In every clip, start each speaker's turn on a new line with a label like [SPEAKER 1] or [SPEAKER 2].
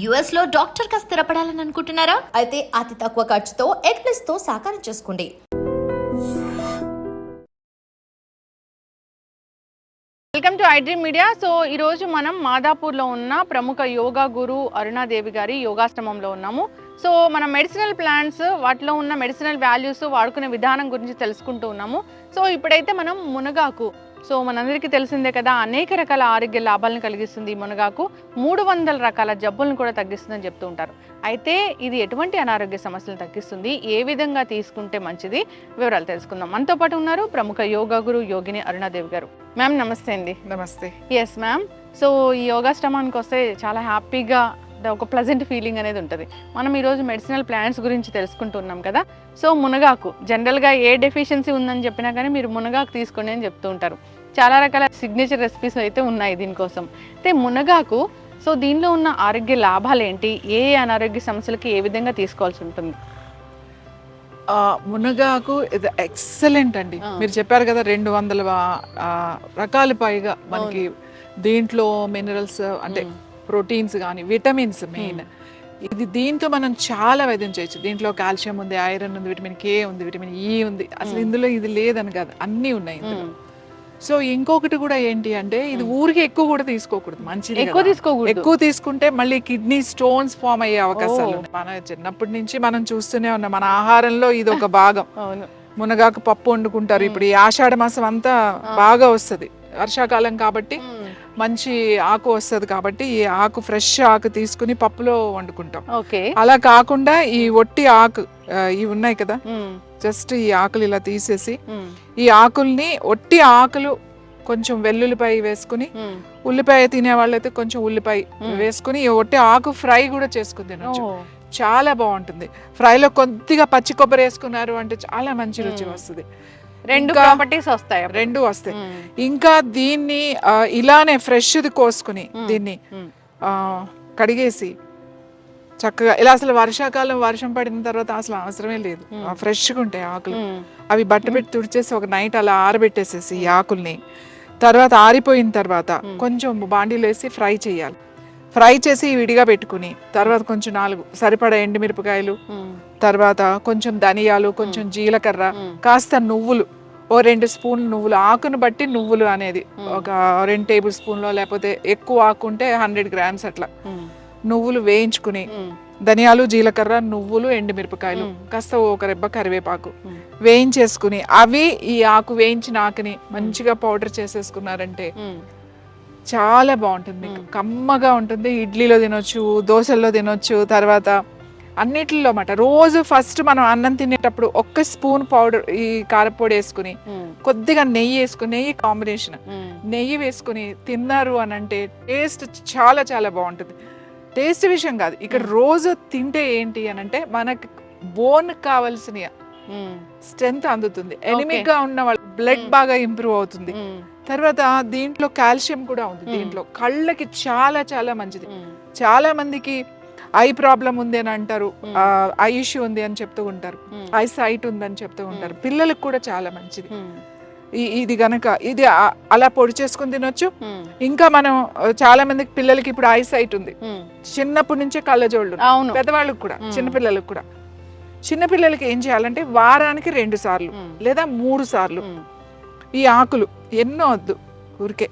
[SPEAKER 1] US లో doctor గా స్థిరపడాలని అనుకుంటున్నారా? అయితే అతి తక్కువ ఖర్చుతో ఎగ్ప్లస్ తో సాకారం చేసుకోండి.
[SPEAKER 2] Welcome to iDream media. So ఈరోజు మనం మాదాపూర్లో ఉన్న ప్రముఖ యోగా గురు అరుణాదేవి గారి యోగాశ్రమంలో ఉన్నాము. సో మన మెడిసినల్ ప్లాంట్స్, వాటిలో ఉన్న మెడిసినల్ వాల్యూస్, వాడుకునే విధానం గురించి తెలుసుకుంటూ ఉన్నాము. సో ఇప్పుడైతే మనం మునగాకు, సో మనందరికీ తెలిసిందే కదా, అనేక రకాల ఆరోగ్య లాభాలను కలిగిస్తుంది ఈ మునగాకు. 300 రకాల జబ్బులను కూడా తగ్గిస్తుందని చెప్తూ ఉంటారు. అయితే ఇది ఎటువంటి అనారోగ్య సమస్యలను తగ్గిస్తుంది, ఏ విధంగా తీసుకుంటే మంచిది, వివరాలు తెలుసుకుందాం. మనతో పాటు ఉన్నారు ప్రముఖ యోగా గురు యోగిని అరుణాదేవి గారు. మ్యామ్ నమస్తే అండి.
[SPEAKER 3] నమస్తే.
[SPEAKER 2] Yes ma'am. సో ఈ యోగాశ్రమానికి వస్తే చాలా హ్యాపీగా ఒక ప్లెజెంట్ ఫీలింగ్ అనేది ఉంటుంది. మనం ఈరోజు మెడిసినల్ ప్లాంట్స్ గురించి తెలుసుకుంటున్నాం కదా. సో మునగాకు జనరల్గా ఏ డెఫిషియన్సీ ఉందని చెప్పినా కానీ మీరు మునగాకు తీసుకోండి అని చెప్తూ ఉంటారు. చాలా రకాల సిగ్నేచర్ రెసిపీస్ అయితే ఉన్నాయి దీనికోసం. అయితే మునగాకు, సో దీనిలో ఉన్న ఆరోగ్య లాభాలు ఏంటి, ఏ అనారోగ్య సమస్యలకి ఏ విధంగా తీసుకోవాల్సి ఉంటుంది?
[SPEAKER 3] మునగాకు ఇది ఎక్సలెంట్ అండి. మీరు చెప్పారు కదా 200 రకాల పైగా మనకి దీంట్లో మినరల్స్ అంటే ప్రోటీన్స్ కానీ విటమిన్స్ మెయిన్. ఇది దీంతో మనం చాలా వైద్యం చేయొచ్చు. దీంట్లో కాల్షియం ఉంది, ఐరన్ ఉంది, విటమిన్ కే ఉంది, విటమిన్ ఈ ఉంది. అసలు ఇందులో ఇది లేదని కాదు, అన్నీ ఉన్నాయి ఇందులో. సో ఇంకొకటి కూడా ఏంటి అంటే ఇది ఊరికి ఎక్కువ కూడా తీసుకోకూడదు, మంచిది ఎక్కువ తీసుకుంటే మళ్ళీ కిడ్నీ స్టోన్స్ ఫామ్ అయ్యే అవకాశాలు ఉన్నాయి. మన చిన్నప్పటి నుంచి మనం చూస్తూనే ఉన్నాం, మన ఆహారంలో ఇది ఒక భాగం. మునగాకు పప్పు వండుకుంటారు. ఇప్పుడు ఈ ఆషాఢ మాసం అంతా బాగా వస్తుంది, వర్షాకాలం కాబట్టి మంచి ఆకు వస్తుంది కాబట్టి ఈ ఆకు ఫ్రెష్ ఆకు తీసుకుని పప్పులో వండుకుంటాం. అలా కాకుండా ఈ ఒట్టి ఆకు ఇవి ఉన్నాయి కదా, జస్ట్ ఈ ఆకులు ఇలా తీసేసి ఈ ఆకుల్ని ఒట్టి ఆకులు కొంచెం వెల్లుల్లిపాయ వేసుకుని, ఉల్లిపాయ తినే వాళ్ళైతే కొంచెం ఉల్లిపాయ వేసుకుని ఈ ఒట్టి ఆకు ఫ్రై కూడా చేసుకుని తినొచ్చు. చాలా బాగుంటుంది. ఫ్రైలో కొద్దిగా పచ్చి కొబ్బరి వేసుకున్నారు అంటే చాలా మంచి రుచి వస్తుంది. రెండు వస్తాయి. ఇంకా దీన్ని ఇలానే ఫ్రెష్ది కోసుకుని దీన్ని కడిగేసి చక్కగా ఇలా, అసలు వర్షాకాలం వర్షం పడిన తర్వాత అసలు అవసరమే లేదు, ఫ్రెష్గా ఉంటాయి ఆకులు. అవి బట్ట పెట్టి తుడిచేసి ఒక నైట్ అలా ఆరబెట్టేసేసి ఈ ఆకుల్ని తర్వాత ఆరిపోయిన తర్వాత కొంచెం బాండీలో వేసి ఫ్రై చేయాలి. ఫ్రై చేసి విడిగా పెట్టుకుని తర్వాత కొంచెం 4 సరిపడా ఎండుమిరపకాయలు, తర్వాత కొంచెం ధనియాలు, కొంచెం జీలకర్ర, కాస్త నువ్వులు, ఓ 2 స్పూన్లు నువ్వులు, ఆకును బట్టి నువ్వులు అనేది ఒక 2 టేబుల్ స్పూన్లో, లేకపోతే ఎక్కువ ఆకుంటే 100 గ్రామ్స్ అట్లా నువ్వులు వేయించుకుని, ధనియాలు, జీలకర్ర, నువ్వులు, ఎండుమిరపకాయలు, కాస్త ఒక రెబ్బ కరివేపాకు వేయించేసుకుని అవి ఈ ఆకు వేయించిన ఆకుని మంచిగా పౌడర్ చేసేసుకున్నారంటే చాలా బాగుంటుంది. మీకు కమ్మగా ఉంటుంది. ఇడ్లీలో తినొచ్చు, దోశల్లో తినొచ్చు, తర్వాత అన్నిటిలో అన్నమాట. రోజు ఫస్ట్ మనం అన్నం తినేటప్పుడు 1 స్పూన్ పౌడర్ ఈ కారపొడి వేసుకుని కొద్దిగా నెయ్యి వేసుకుని, నెయ్యి కాంబినేషన్ నెయ్యి వేసుకుని తిన్నారు అని అంటే టేస్ట్ చాలా చాలా బాగుంటుంది. టేస్ట్ విషయం కాదు, ఇక్కడ రోజు తింటే ఏంటి అని అంటే మనకి బోన్ కావాల్సిన స్ట్రెంత్ అందుతుంది. ఎనిమిక్ గా ఉన్న వాళ్ళ బ్లడ్ బాగా ఇంప్రూవ్ అవుతుంది. తర్వాత దీంట్లో కాల్షియం కూడా ఉంది. దీంట్లో కళ్ళకి చాలా చాలా మంచిది. చాలా మందికి ఐ ప్రాబ్లం ఉంది అని అంటారు, ఐ ఇష్యూ ఉంది అని చెప్తూ ఉంటారు, ఐ సైట్ ఉందని చెప్తూ ఉంటారు. పిల్లలకు కూడా చాలా మంచిది ఇది గనక. ఇది అలా పొడి చేసుకుని తినొచ్చు. ఇంకా మనం చాలా మందికి పిల్లలకి ఇప్పుడు ఐ సైట్ ఉంది, చిన్నప్పటి నుంచే కళ్ళజోళ్ళు, పెద్దవాళ్ళకి కూడా చిన్నపిల్లలకు కూడా. చిన్నపిల్లలకి ఏం చేయాలంటే వారానికి 2 సార్లు లేదా 3 సార్లు ఈ ఆకులు, ఎన్నో వద్దు, ఊరికే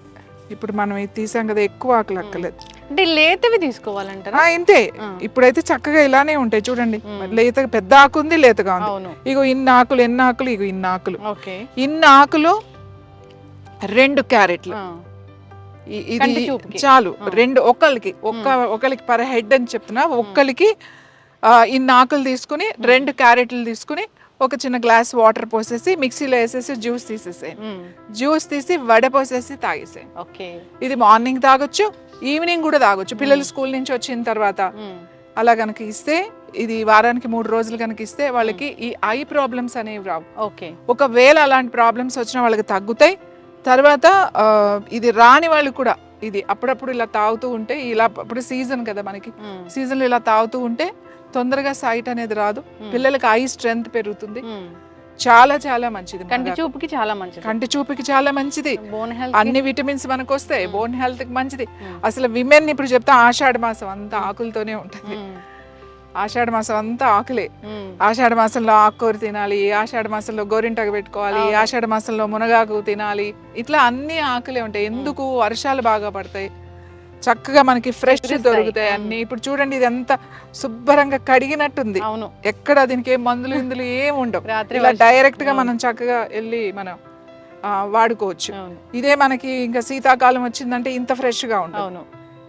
[SPEAKER 3] ఇప్పుడు మనం ఇది తీసాం కదా, ఎక్కువ ఆకులు అక్కర్లేదు.
[SPEAKER 2] అంటే లేతవి తీసుకోవాలంటారా?
[SPEAKER 3] ఇంతే. ఇప్పుడైతే చక్కగా ఇలానే ఉంటాయి చూడండి, లేత పెద్ద ఆకు ఉంది, లేతగా ఉంది. ఇగో ఇన్ని ఆకులు, ఎన్ని ఆకులు, ఇగో ఇన్ని ఆకులు, ఇన్ని ఆకులు 2 క్యారెట్లు, ఇది చాలు. 2 ఒకరికి పర్ హెడ్ అని చెప్తున్నా. ఒక్కరికి ఇన్ని ఆకులు తీసుకుని 2 క్యారెట్లు తీసుకుని ఒక చిన్న గ్లాస్ వాటర్ పోసేసి మిక్సీలో వేసేసి జ్యూస్ తీసేసేయండి. జ్యూస్ తీసి వడపోసేసి తాగేసేయండి. ఇది మార్నింగ్ తాగొచ్చు, ఈవినింగ్ కూడా తాగొచ్చు. పిల్లలు స్కూల్ నుంచి వచ్చిన తర్వాత అలా కనుక ఇస్తే, ఇది వారానికి 3 రోజులు కనుక ఇస్తే వాళ్ళకి ఈ ఐ ప్రాబ్లమ్స్ అనేవి రావు. ఒకవేళ అలాంటి ప్రాబ్లమ్స్ వచ్చినా వాళ్ళకి తగ్గుతాయి. తర్వాత ఇది రాని వాళ్ళు కూడా ఇది అప్పుడప్పుడు ఇలా తాగుతూ ఉంటే, ఇలా అప్పుడు సీజన్ కదా మనకి, సీజన్లో ఇలా తాగుతూ ఉంటే తొందరగా సైట్ అనేది రాదు, పిల్లలకి ఐ స్ట్రెంగ్త్ పెరుగుతుంది. చాలా చాలా మంచిది.
[SPEAKER 2] కంటి చూపుకి చాలా మంచిది,
[SPEAKER 3] కంటి చూపుకి చాలా మంచిది,
[SPEAKER 2] బోన్ హెల్త్
[SPEAKER 3] అన్ని విటమిన్స్ మనకు వస్తాయి, బోన్ హెల్త్ కి మంచిది. అసలు విమెన్ ఇప్పుడు చెప్తా, ఆషాఢ మాసం అంతా ఆకులతోనే ఉంటుంది. ఆషాఢ మాసం అంతా ఆకులే. ఆషాఢ మాసంలో ఆకుకూర తినాలి, ఆషాఢ మాసంలో గోరింటాకు పెట్టుకోవాలి, ఆషాఢ మాసంలో మునగాకు తినాలి, ఇట్లా అన్ని ఆకులే ఉంటాయి. ఎందుకు? వర్షాలు బాగా పడతాయి, చక్కగా మనకి ఫ్రెష్ దొరుకుతాయి అన్ని. ఇప్పుడు చూడండి, ఇది ఎంత శుభ్రంగా కడిగినట్టుంది, ఎక్కడ దీనికి ఏం మందులు ఇందులు ఏం ఉండవు. ఇలా డైరెక్ట్ గా మనం చక్కగా వెళ్ళి మనం వాడుకోవచ్చు. ఇదే మనకి ఇంకా శీతాకాలం వచ్చిందంటే ఇంత ఫ్రెష్ గా ఉంటుంది.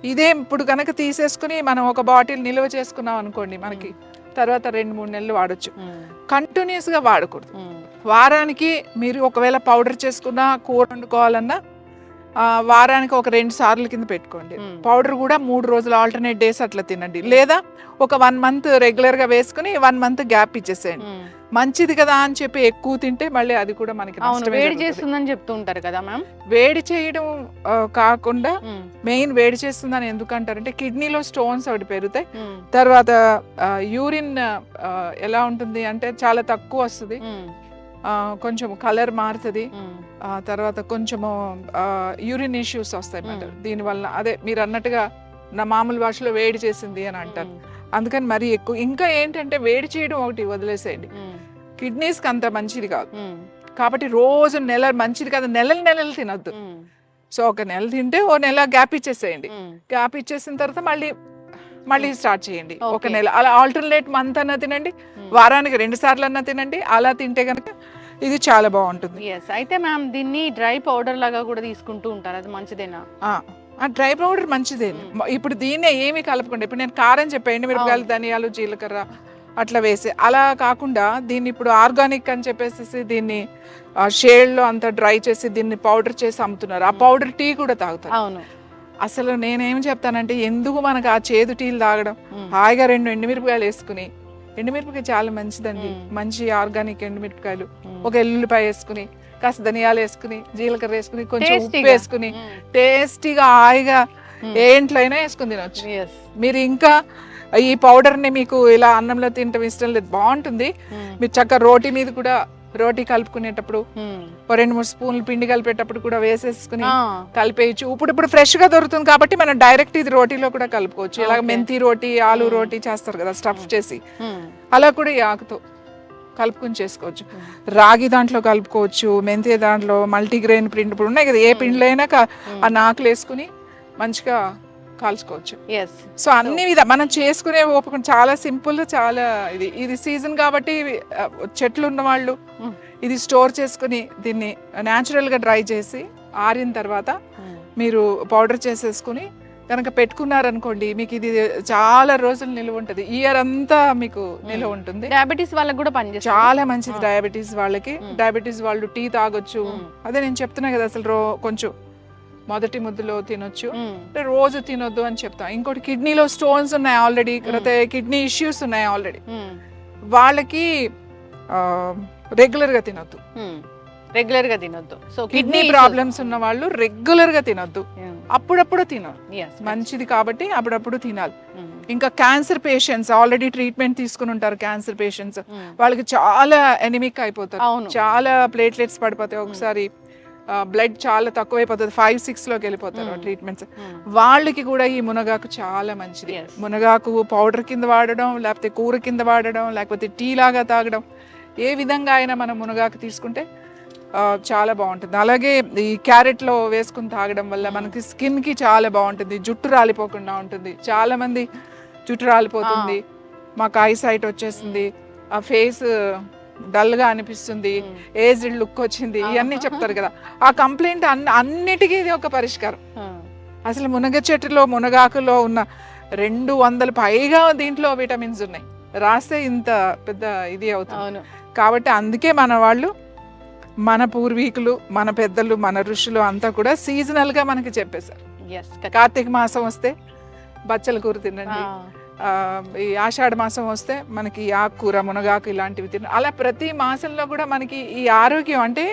[SPEAKER 3] ఇదే ఇప్పుడు కనుక తీసేసుకుని మనం ఒక బాటిల్ నిల్వ చేసుకున్నాం అనుకోండి, మనకి తర్వాత 2-3 నెలలు వాడచ్చు. కంటిన్యూస్ గా వాడకూడదు. వారానికి మీరు ఒకవేళ పౌడర్ చేసుకున్నా, కూర వండుకోవాలన్నా వారానికి ఒక 2 సార్లు కింద పెట్టుకోండి. పౌడర్ కూడా 3 రోజులు ఆల్టర్నేట్ డేస్ అట్లా తినండి. లేదా ఒక 1 మంత్ రెగ్యులర్ గా వేసుకుని 1 మంత్ గ్యాప్ ఇచ్చేసేయండి. మంచిది కదా అని చెప్పి ఎక్కువ తింటే మళ్ళీ అది కూడా మనకి
[SPEAKER 2] వేడి చేస్తుందని చెప్తూ ఉంటారు కదా మ్యామ్.
[SPEAKER 3] వేడి చేయడం కాకుండా మెయిన్ వేడి చేస్తుందని ఎందుకంటారంటే కిడ్నీలో స్టోన్స్ ఒకటి పెరుగుతాయి. తర్వాత యూరిన్ ఎలా ఉంటుంది అంటే చాలా తక్కువ వస్తుంది, కొంచెం కలర్ మారుతుంది, తర్వాత కొంచెము యూరిన్ ఇష్యూస్ వస్తాయి అన్నమాట దీనివల్ల. అదే మీరు అన్నట్టుగా నా మామూలు భాషలో వేడి చేసింది అని అంటారు. అందుకని మరీ ఎక్కువ. ఇంకా ఏంటంటే వేడి చేయడం ఒకటి వదిలేసేయండి, కిడ్నీస్ కి అంత మంచిది కాదు. కాబట్టి రోజు మంచిది కాదు, నెలలు తినొద్దు. సో ఒక నెల తింటే ఓ నెల గ్యాప్ ఇచ్చేసేయండి. గ్యాప్ ఇచ్చేసిన తర్వాత మళ్ళీ స్టార్ట్ చేయండి. ఒక నెల అలా ఆల్టర్నేట్ మంత్ అన్నా తినండి, వారానికి 2 సార్లు అన్నా తినండి. అలా తింటే కనుక ఇది చాలా బాగుంటుంది.
[SPEAKER 2] అయితే మ్యామ్ దీన్ని డ్రై పౌడర్ లాగా కూడా తీసుకుంటూ ఉంటారు, అది మంచిదేనా?
[SPEAKER 3] డ్రై పౌడర్ మంచిదే. ఇప్పుడు దీన్నే ఏమి కలపకుండా, ఇప్పుడు నేను కారం చెప్పండి, మిరపకాయలు, ధనియాలు, జీలకర్ర అట్లా వేసి, అలా కాకుండా దీన్ని ఇప్పుడు ఆర్గానిక్ అని చెప్పేసి దీన్ని షేడ్లో అంతా డ్రై చేసి దీన్ని పౌడర్ చేసి అమ్ముతున్నారు. ఆ పౌడర్ టీ కూడా తాగుతారు.
[SPEAKER 2] అవును.
[SPEAKER 3] అసలు నేనేం చెప్తానంటే, ఎందుకు మనకు ఆ చేదు టీలు తాగడం, హాయిగా 2 ఎండుమిరపకాయలు వేసుకుని, ఎండుమిరపకాయ చాలా మంచిదండి, మంచి ఆర్గానిక్ ఎండుమిరపకాయలు, ఒక ఎల్లుల్లిపాయ వేసుకుని, కాస్త ధనియాలు వేసుకుని, జీలకర్ర వేసుకుని, కొంచెం ఉప్పు వేసుకుని, టేస్టీగా హాయిగా ఏ ఇంట్లో అయినా వేసుకుని తినొచ్చు. మీరు ఇంకా ఈ పౌడర్ ని మీకు ఇలా అన్నంలో తినటం ఇష్టం లేదు, బాగుంటుంది. మీరు చక్కగా రోటీ మీద కూడా, రోటీ కలుపుకునేటప్పుడు 2-3 స్పూన్లు పిండి కలిపేటప్పుడు కూడా వేసేసుకుని కలిపేయచ్చు. ఇప్పుడు ఫ్రెష్ గా దొరుకుతుంది కాబట్టి మనం డైరెక్ట్ ఇది రోటీలో కూడా కలుపుకోవచ్చు. ఇలా మెంతి రోటీ, ఆలు రోటీ చేస్తారు కదా స్టఫ్ చేసి, అలా కూడా ఈ ఆకుతో కలుపుకుని చేసుకోవచ్చు. రాగి దాంట్లో కలుపుకోవచ్చు, మెంతి దాంట్లో, మల్టీగ్రెయిన్ పిండి ఇప్పుడు ఉన్నాయి కదా, ఏ పిండిలో అయినా ఆ నాకులు వేసుకుని మంచిగా కాల్చుకోవచ్చు. సో అన్ని మనం చేసుకునే ఓపిక చాలా సింపుల్, చాలా ఇది సీజన్ కాబట్టి చెట్లు ఉన్న వాళ్ళు ఇది స్టోర్ చేసుకుని దీన్ని న్యాచురల్ గా డ్రై చేసి ఆరిన తర్వాత మీరు పౌడర్ చేసేసుకుని కనుక పెట్టుకున్నారనుకోండి, మీకు ఇది చాలా రోజులు నిలువ ఉంటుంది, ఇయర్ అంతా మీకు నిలువ ఉంటుంది.
[SPEAKER 2] డయాబెటీస్ వాళ్ళకి కూడా పనిచేస్తుంది,
[SPEAKER 3] చాలా మంచిది డయాబెటీస్ వాళ్ళకి. డయాబెటీస్ వాళ్ళు టీ తాగొచ్చు. అదే నేను చెప్తున్నా కదా, అసలు కొంచెం మొదటి ముద్దులో తినొచ్చు, రోజు తినొద్దు అని చెప్తాం. ఇంకోటి కిడ్నీలో స్టోన్స్ ఉన్నాయి ఆల్రెడీ, కిడ్నీ ఇష్యూస్ ఉన్నాయి ఆల్రెడీ, వాళ్ళకి రెగ్యులర్ గా తినొద్దు.
[SPEAKER 2] సో
[SPEAKER 3] కిడ్నీ ప్రాబ్లమ్స్ ఉన్న వాళ్ళు రెగ్యులర్ గా తినొద్దు, అప్పుడప్పుడు తినాలి, మంచిది కాబట్టి అప్పుడప్పుడు తినాలి. ఇంకా క్యాన్సర్ పేషెంట్స్ ఆల్రెడీ ట్రీట్మెంట్ తీసుకుని ఉంటారు, క్యాన్సర్ పేషెంట్స్ వాళ్ళకి చాలా ఎనిమిక్ అయిపోతారు, చాలా ప్లేట్లెట్స్ పడిపోతాయి, ఒకసారి బ్లడ్ చాలా తక్కువైపోతుంది, 5-6 లోకి వెళ్ళిపోతారు ట్రీట్మెంట్స్. వాళ్ళకి కూడా ఈ మునగాకు చాలా మంచిది. మునగాకు పౌడర్ కింద వాడడం, లేకపోతే కూర కింద వాడడం, లేకపోతే టీ లాగా తాగడం, ఏ విధంగా అయినా మనం మునగాకు తీసుకుంటే చాలా బాగుంటుంది. అలాగే ఈ క్యారెట్లో వేసుకుని తాగడం వల్ల మనకి స్కిన్ కి చాలా బాగుంటుంది, జుట్టు రాలిపోకుండా ఉంటుంది. చాలా మంది జుట్టు రాలిపోతుంది, మాకు ఐసైట్ వచ్చేసింది, ఆ ఫేస్ డల్ గా అనిపిస్తుంది, ఏజ్డ్ లుక్ వచ్చింది, ఇవన్నీ చెప్తారు కదా. ఆ కంప్లైంట్ అన్నిటికీ ఇది ఒక పరిష్కారం. అసలు మునగ చెట్టులో, మునగాకులో ఉన్న 200 పైగా దీంట్లో విటమిన్స్ ఉన్నాయి, రాస్తే ఇంత పెద్ద ఇది అవుతుంది. కాబట్టి అందుకే మన వాళ్ళు, మన పూర్వీకులు, మన పెద్దలు, మన ఋషులు అంతా కూడా సీజనల్ గా మనకి చెప్పేశారు. కార్తీక మాసం వస్తే బచ్చల కూర తినండి, ఈ ఆషాఢ మాసం వస్తే మనకి ఆకుకూర, మునగాకు ఇలాంటివి తిన. అలా ప్రతి మాసంలో కూడా మనకి ఈ ఆరోగ్యం, అంటే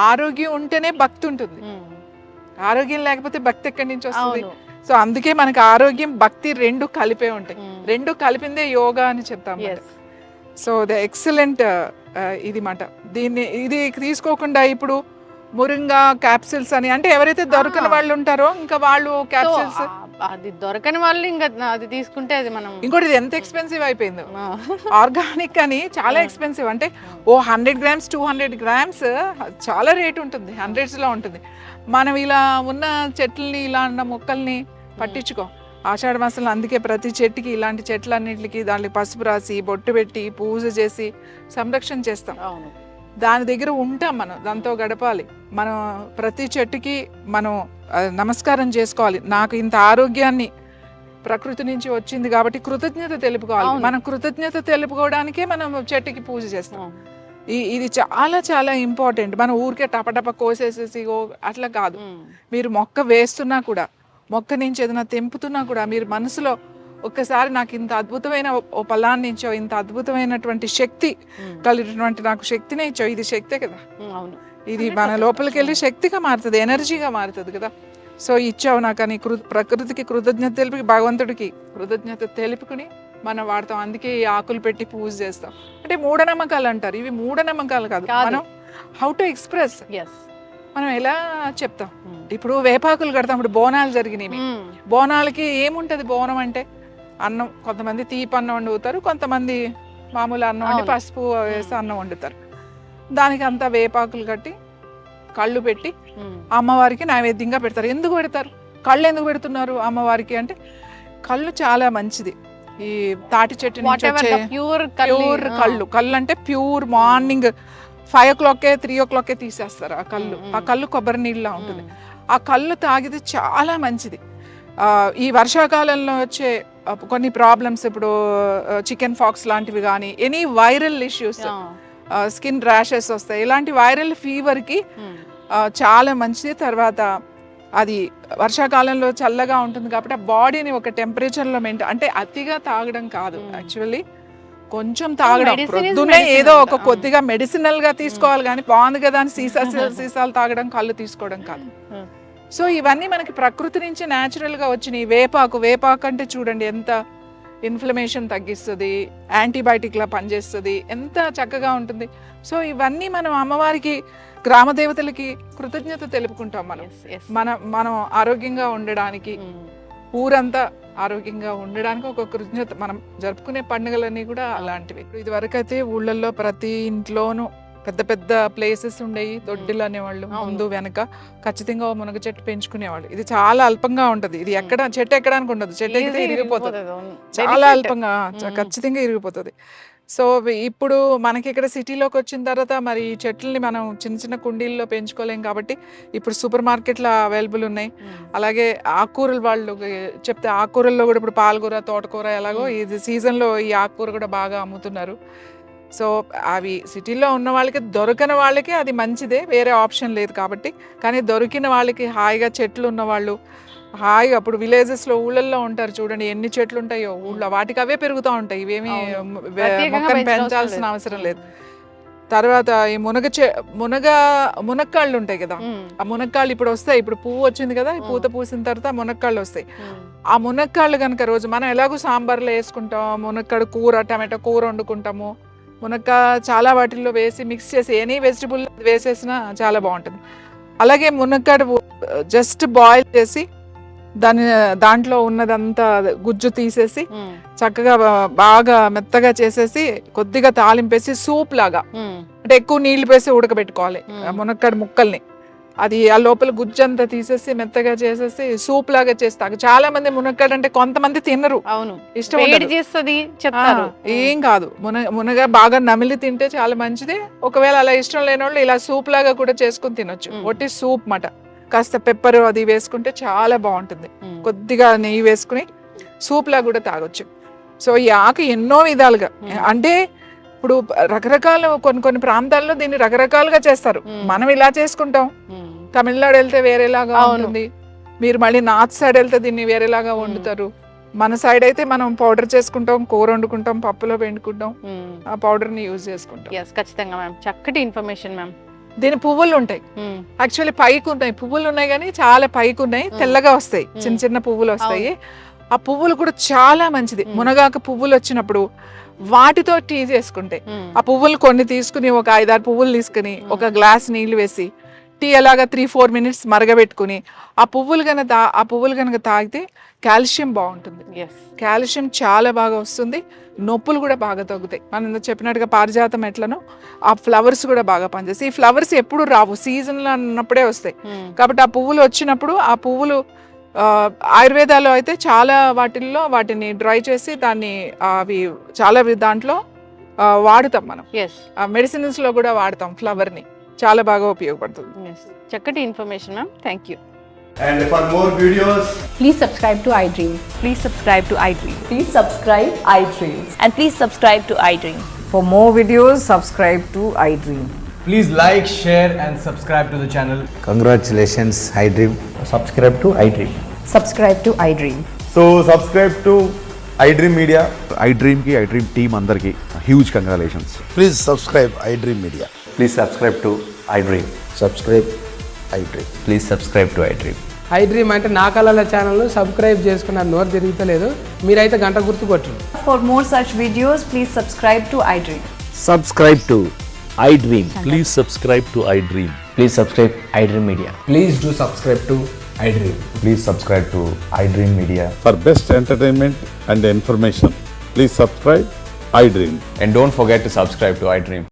[SPEAKER 3] ఆరోగ్యం ఉంటేనే భక్తి ఉంటుంది, ఆరోగ్యం లేకపోతే భక్తి ఎక్కడి నుంచి వస్తుంది? సో అందుకే మనకి ఆరోగ్యం, భక్తి 2 కలిపే ఉంటాయి. 2 కలిపిందే యోగా అని చెప్తాం. సో ద ఎక్సలెంట్ ఇది మాట. ఇది తీసుకోకుండా ఇప్పుడు మురింగా క్యాప్సిల్స్ అని, అంటే ఎవరైతే దొరకని వాళ్ళు ఉంటారో ఇంకా వాళ్ళు క్యాప్సిల్స్,
[SPEAKER 2] అది దొరకని వాళ్ళు ఇంకా అది తీసుకుంటే అది మనం
[SPEAKER 3] ఇంకోటి ఇది ఎంత ఎక్స్పెన్సివ్ అయిపోయిందో. ఆర్గానిక్ అని చాలా ఎక్స్పెన్సివ్, అంటే 100 grams 200 grams చాలా రేట్ ఉంటుంది, హండ్రెడ్స్లో ఉంటుంది. మనం ఇలా ఉన్న చెట్లని ఇలా ఉన్న మొక్కల్ని పట్టించుకో. ఆషాఢ మాసంలో అందుకే ప్రతి చెట్టుకి ఇలాంటి చెట్లన్నిటికి దానికి పసుపు రాసి బొట్టు పెట్టి పూజ చేసి సంరక్షణ చేస్తాం. దాని దగ్గర ఉంటాం, మనం దాంతో గడపాలి. మనం ప్రతి చెట్టుకి మనం నమస్కారం చేసుకోవాలి. నాకు ఇంత ఆరోగ్యాన్ని ప్రకృతి నుంచి వచ్చింది కాబట్టి కృతజ్ఞత తెలుపుకోవాలి. మనం కృతజ్ఞత తెలుపుకోవడానికే మనం చెట్టుకి పూజ చేస్తాం. ఇది చాలా చాలా ఇంపార్టెంట్. మనం ఊరికే టపటప కోసేసేసి అట్లా కాదు. మీరు మొక్క వేస్తున్నా కూడా, మొక్క నుంచి ఏదైనా తెంపుతున్నా కూడా మీరు మనసులో ఒక్కసారి నాకు ఇంత అద్భుతమైన ఓ పలాన్ని ఇచ్చో, ఇంత అద్భుతమైనటువంటి శక్తి కలిగినటువంటి నాకు శక్తినే ఇచ్చో, ఇది శక్తే కదా. ఇది మన లోపలికి వెళ్ళి శక్తిగా మారుతుంది, ఎనర్జీగా మారుతుంది కదా. సో ఇచ్చావు నాకు అని ప్రకృతికి కృతజ్ఞత తెలిపి, భగవంతుడికి కృతజ్ఞత తెలుపుకుని మనం వాడతాం. అందుకే ఈ ఆకులు పెట్టి పూజ చేస్తాం. అంటే మూఢనమ్మకాలు అంటారు, ఇవి మూఢనమ్మకాలు కాదు. మనం హౌ టు ఎక్స్ప్రెస్, మనం ఎలా చెప్తాం. ఇప్పుడు వేపాకులు కడతాం. ఇప్పుడు బోనాలు జరిగినాయి, బోనాలకి ఏముంటది బోనం అంటే అన్నం. కొంతమంది తీపి అన్నం వండుతారు, కొంతమంది మామూలు అన్నం వండి పసుపు వేసి అన్నం వండుతారు. దానికి అంతా వేపాకులు కట్టి కళ్ళు పెట్టి అమ్మవారికి నైవేద్యంగా పెడతారు. ఎందుకు పెడతారు? కళ్ళు ఎందుకు పెడుతున్నారు అమ్మవారికి అంటే, కళ్ళు చాలా మంచిది. ఈ తాటి చెట్టు నుంచి వచ్చే ప్యూర్ కళ్ళు అంటే ప్యూర్. మార్నింగ్ 5 o'clock 3 o'clock తీసేస్తారు ఆ కళ్ళు. ఆ కళ్ళు కొబ్బరి నీళ్ళ ఉంటుంది. ఆ కళ్ళు తాగితే చాలా మంచిది. ఈ వర్షాకాలంలో వచ్చే కొన్ని ప్రాబ్లమ్స్, ఇప్పుడు చికెన్ ఫాక్స్ లాంటివి కానీ, any viral issues, skin rashes వస్తాయి, ఇలాంటి వైరల్ ఫీవర్కి చాలా మంచిది. తర్వాత అది వర్షాకాలంలో చల్లగా ఉంటుంది కాబట్టి ఆ బాడీని ఒక టెంపరేచర్లో మెయింటైన్, అంటే అతిగా తాగడం కాదు, యాక్చువల్లీ కొంచెం తాగడం. ప్రొద్దునే ఏదో ఒక కొద్దిగా మెడిసినల్ గా తీసుకోవాలి కానీ బాగుంది కదా అని సీసాలు తాగడం, కళ్ళు తీసుకోవడం కాదు. సో ఇవన్నీ మనకి ప్రకృతి నుంచి న్యాచురల్ గా వచ్చినాయి. వేపాకు అంటే చూడండి ఎంత ఇన్ఫ్లమేషన్ తగ్గిస్తుంది, యాంటీబయాటిక్ లా పనిచేస్తుంది, ఎంత చక్కగా ఉంటుంది. సో ఇవన్నీ మనం అమ్మవారికి, గ్రామ దేవతలకి కృతజ్ఞత తెలుపుకుంటాం. మనం ఆరోగ్యంగా ఉండడానికి, ఊరంతా ఆరోగ్యంగా ఉండడానికి ఒక కృతజ్ఞత. మనం జరుపుకునే పండుగలన్నీ కూడా అలాంటివి. ఇది వరకు అయితే ఊళ్ళల్లో ప్రతి ఇంట్లోనూ పెద్ద పెద్ద ప్లేసెస్ ఉండేవి, దొడ్డిలు అనేవాళ్ళు, ముందు వెనక ఖచ్చితంగా మునగ చెట్టు పెంచుకునేవాళ్ళు. ఇది చాలా అల్పంగా ఉంటది. ఇది చెట్టు ఎక్కడానికి ఉండదు, చెట్టు ఎక్కితే ఇరిగిపోతుంది, చాలా అల్పంగా, ఖచ్చితంగా ఇరిగిపోతుంది. సో ఇప్పుడు మనకి ఇక్కడ సిటీలోకి వచ్చిన తర్వాత మరి ఈ చెట్లని మనం చిన్న చిన్న కుండీల్లో పెంచుకోలేం కాబట్టి ఇప్పుడు సూపర్ మార్కెట్లో అవైలబుల్ ఉన్నాయి. అలాగే ఆకుకూరలు వాళ్ళు చెప్తే ఆకుకూరల్లో కూడా ఇప్పుడు పాలకూర, తోటకూర ఎలాగో ఇది సీజన్లో ఈ ఆకుకూర కూడా బాగా అమ్ముతున్నారు. సో అవి సిటీలో ఉన్న వాళ్ళకి, దొరకని వాళ్ళకి అది మంచిదే, వేరే ఆప్షన్ లేదు కాబట్టి. కానీ దొరికిన వాళ్ళకి హాయిగా చెట్లు ఉన్నవాళ్ళు హాయిగా, అప్పుడు విలేజెస్లో ఊళ్ళల్లో ఉంటారు చూడండి, ఎన్ని చెట్లు ఉంటాయో ఊళ్ళో, వాటికి అవే పెరుగుతూ ఉంటాయి, ఇవేమి మొక్కను పెంచాల్సిన అవసరం లేదు. తర్వాత ఈ మునక్కాళ్ళు ఉంటాయి కదా, ఆ మునక్కాళ్ళు ఇప్పుడు వస్తాయి. ఇప్పుడు పువ్వు వచ్చింది కదా, ఈ పూత పూసిన తర్వాత మునక్కాళ్ళు వస్తాయి. ఆ మునక్కాళ్ళు కనుక రోజు మనం ఎలాగో సాంబార్లో వేసుకుంటాం, మునక్కాడు కూర, టమాటో కూర వండుకుంటాము. మునక్కాయ చాలా వాటిల్లో వేసి మిక్స్ చేసి ఎనీ వెజిటబుల్ వేసేసినా చాలా బాగుంటుంది. అలాగే మునక్కాడ జస్ట్ బాయిల్ చేసి దాంట్లో ఉన్నదంతా గుజ్జు తీసేసి చక్కగా బాగా మెత్తగా చేసేసి కొద్దిగా తాలింపేసి సూప్ లాగా, అంటే ఎక్కువ నీళ్లు వేసి ఉడకబెట్టుకోవాలి మునక్కాడ ముక్కల్ని. అది ఆ లోపల గుజ్జు అంతా తీసేసి మెత్తగా చేసేసి సూప్ లాగా చేస్తారు. చాలా మంది మునక్కాడ అంటే కొంతమంది తినరు, ఇష్టం ఏం కాదు. మునగ బాగా నమిలి తింటే చాలా మంచిది. ఒకవేళ అలా ఇష్టం లేని వాళ్ళు ఇలా సూప్ లాగా కూడా చేసుకుని తినొచ్చు. ఒట్టి సూప్ మాట, కాస్త పెప్పర్ అది వేసుకుంటే చాలా బాగుంటుంది. కొద్దిగా నెయ్యి వేసుకుని సూప్ లాగా కూడా తాగొచ్చు. సో ఈ ఆకు ఎన్నో విధాలుగా, అంటే ఇప్పుడు రకరకాల కొన్ని ప్రాంతాల్లో దీన్ని రకరకాలుగా చేస్తారు. మనం ఇలా చేసుకుంటాం, తమిళనాడు వెళ్తే వేరేలాగా ఉంటుంది, మీరు మళ్ళీ నార్త్ సైడ్ వెళ్తే దీన్ని వేరేలాగా వండుతారు. మన సైడ్ అయితే మనం పౌడర్ చేసుకుంటాం, కూర వండుకుంటాం, పప్పులో పెండుకుంటాం, ఆ పౌడర్ ని యూజ్ చేసుకుంటాం.
[SPEAKER 2] ఖచ్చితంగా మ్యామ్, చక్కటి ఇన్ఫర్మేషన్ మ్యామ్.
[SPEAKER 3] దీని పువ్వులు ఉంటాయి, యాక్చువల్లీ పైకి ఉన్నాయి, పువ్వులు ఉన్నాయి కానీ చాలా పైకి ఉన్నాయి, తెల్లగా వస్తాయి, చిన్న చిన్న పువ్వులు వస్తాయి. ఆ పువ్వులు కూడా చాలా మంచిది. మునగాకు పువ్వులు వచ్చినప్పుడు వాటితో టీ చేసుకుంటే ఆ పువ్వులు కొన్ని తీసుకుని ఒక 5-6 పువ్వులు తీసుకుని ఒక గ్లాస్ నీళ్లు వేసి టీ అలాగా 3-4 మినిట్స్ మరగబెట్టుకుని ఆ పువ్వులు కనుక తాగితే కాల్షియం బాగుంటుంది. కాల్షియం చాలా బాగా వస్తుంది, నొప్పులు కూడా బాగా తగ్గుతాయి. మనం చెప్పినట్టుగా పారిజాతం ఎట్లనో ఆ ఫ్లవర్స్ కూడా బాగా పనిచేస్తాయి. ఈ ఫ్లవర్స్ ఎప్పుడు రావు, సీజన్లో ఉన్నప్పుడే వస్తాయి. కాబట్టి ఆ పువ్వులు వచ్చినప్పుడు ఆ పువ్వులు ఆయుర్వేదాలో అయితే చాలా వాటిల్లో వాటిని డ్రై చేసి దాన్ని అవి చాలా దాంట్లో వాడుతాం మనం. మెడిసిన్స్ లో కూడా వాడతాం ఫ్లవర్ ని, చాలా బాగా ఉపయోగపడుతుంది.
[SPEAKER 2] చక్కటి information ma'am, thank you.
[SPEAKER 4] And for more videos,
[SPEAKER 5] Please subscribe to iDream.
[SPEAKER 6] Please subscribe to iDream.
[SPEAKER 5] Please subscribe iDream.
[SPEAKER 6] And please subscribe to iDream.
[SPEAKER 5] For more videos, subscribe to iDream.
[SPEAKER 4] please like, share and subscribe to the channel.
[SPEAKER 7] Congratulations, iDream. Subscribe to iDream.
[SPEAKER 5] Subscribe to iDream.
[SPEAKER 4] So subscribe to iDream Media.
[SPEAKER 8] iDream team andarki huge congratulations.
[SPEAKER 7] Please subscribe iDream Media.
[SPEAKER 8] Please subscribe to iDream.
[SPEAKER 7] Subscribe iDream.
[SPEAKER 8] Please subscribe to iDream.
[SPEAKER 9] iDream అంటే నా కళల ఛానల్ను subscribe చేసుకున్న నోరు తిరుగుతలేదు, మీరైతే గంట గుర్తు కొట్టండి.
[SPEAKER 5] For more such videos, please subscribe to iDream.
[SPEAKER 7] Subscribe to iDream.
[SPEAKER 10] Please subscribe to iDream.
[SPEAKER 7] Please subscribe iDream Media.
[SPEAKER 4] Please do subscribe to iDream.
[SPEAKER 8] Please subscribe to iDream Media.
[SPEAKER 10] For best entertainment and information, please subscribe iDream.
[SPEAKER 8] And don't forget to subscribe to iDream.